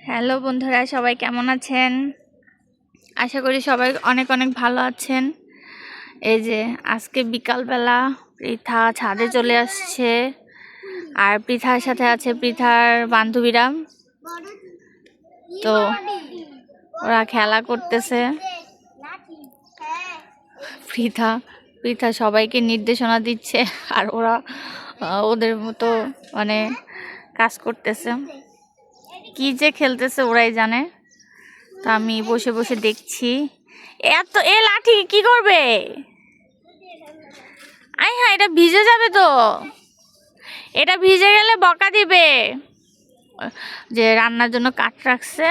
Hello বন্ধুরা, সবাই কেমন আছেন? আশা করি সবাই অনেক অনেক ভালো আছেন। এই যে আজকে বিকালবেলা পৃথা ছাদে চলে আসছে, আর পৃথার সাথে আছে পৃথার বান্ধবীরা। তো ওরা খেলা করতেছে। পৃথা সবাইকে নির্দেশনা দিচ্ছে, আর ওরা ওদের মতো মানে কাজ করতেছে। কি যে খেলতেছে ওরাই জানে। তো আমি বসে বসে দেখছি। এত লাঠি কি করবে? হ্যাঁ, এটা ভিজে যাবে তো। এটা ভিজে গেলে বকা দিবে। যে রান্নার জন্য কাঠ রাখছে,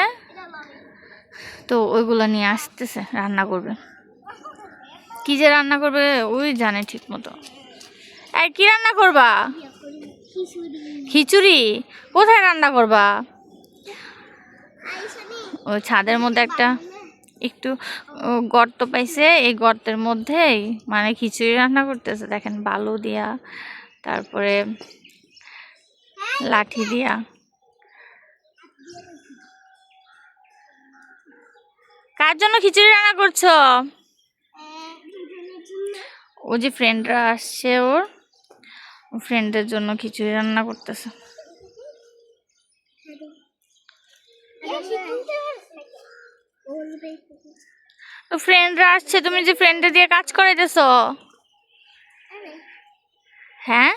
তো ওইগুলো নিয়ে আসতেছে, রান্না করবে। কি যে রান্না করবে ওই জানে ঠিক মতো। কি রান্না করবা? খিচুড়ি? কোথায় রান্না করবা? ওই ছাদের মধ্যে একটা একটু গর্ত পাইছে, এই গর্তের মধ্যেই মানে খিচুড়ি রান্না করতেছে। দেখেন, বালু দিয়া, তারপরে লাঠি দিয়া। কার জন্য খিচুড়ি রান্না করছো? ও যে ফ্রেন্ডরা আসছে, ওর ফ্রেন্ডের জন্য খিচুড়ি রান্না করতেছে। তো ফ্রেন্ডরা আসছে, তুমি যে ফ্রেন্ডে দিয়ে কাজ করাইতেছো? হ্যাঁ,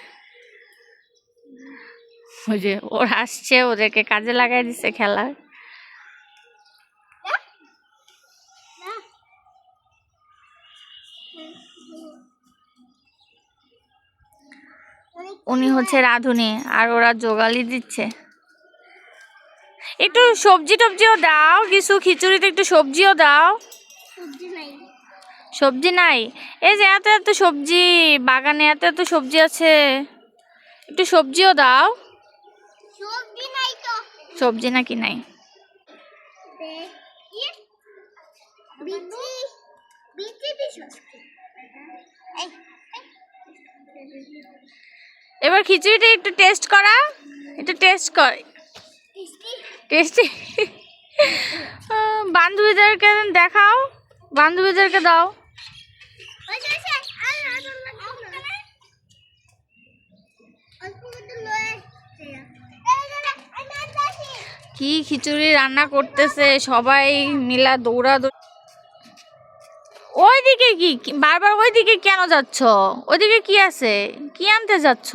ওই যে ওরা আসছে, ওদেরকে কাজে লাগাই দিচ্ছে খেলার। উনি হচ্ছে রাঁধুনি, আর ওরা জোগালি দিচ্ছে। একটু সবজি টবজিও দাও, কিছু খিচুড়িতে একটু সবজিও দাও। সবজি নাই? এই যে এত এত সবজি, বাগানে এত এত সবজি আছে, একটু সবজিও দাও। সবজি নাকি নাই? এবার খিচুড়িটা একটু টেস্ট করা, একটু টেস্ট কর। টেস্টি? বান্ধবীদেরকে দেখাও, বান্ধবীদেরকে দাও। কি খিচুড়ি রান্না করতেছে, সবাই মিলা দৌড়াদৌড়ি। ওইদিকে কি বারবার ওইদিকে কেন যাচ্ছ? ওইদিকে কি আছে? কি আনতে যাচ্ছ?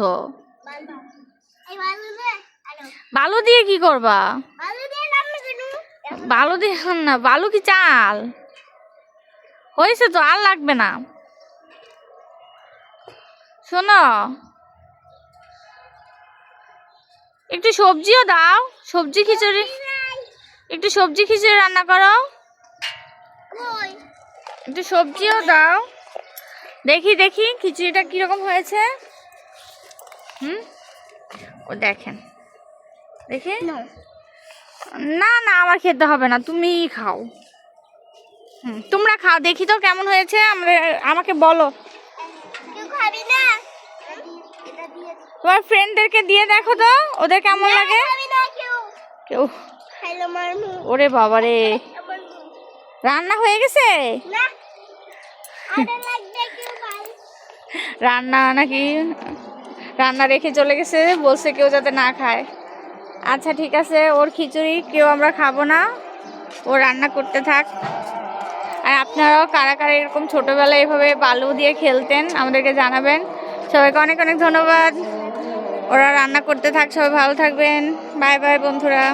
বালু দিয়ে কি করবা? বালু দিয়ে না, বালু কি চাল? হয়েছে তো, আর লাগবে না। শোনো, একটু সবজিও দাও, সবজি খিচুড়ি, একটু সবজি খিচুড়ি রান্না করো, একটু সবজিও দাও। দেখি দেখি খিচুড়িটা কিরকম হয়েছে। ও দেখেন, দেখি। না না, আমার খেতে হবে না, তুমিই খাও। তোমরা খাও, দেখি তো কেমন হয়েছে, আমাকে বলো। তোমার ফ্রেন্ডদেরকে দিয়ে দেখো তো, ওদের কেমন লাগে। কেউ? ওরে বাবারে, রান্না হয়ে গেছে? রান্না নাকি? রান্না রেখে চলে গেছে, বলছে কেউ যাতে না খায়। আচ্ছা ঠিক আছে, ওর খিচুড়ি কেউ আমরা খাবো না, ও রান্না করতে থাক। আর আপনারাও কারা কারা এরকম ছোটবেলায় এভাবে বালু দিয়ে খেলতেন আমাদেরকে জানাবেন। সবাইকে অনেক অনেক ধন্যবাদ। ওরা রান্না করতে থাক, সবাই ভালো থাকবেন। বাই বাই বন্ধুরা।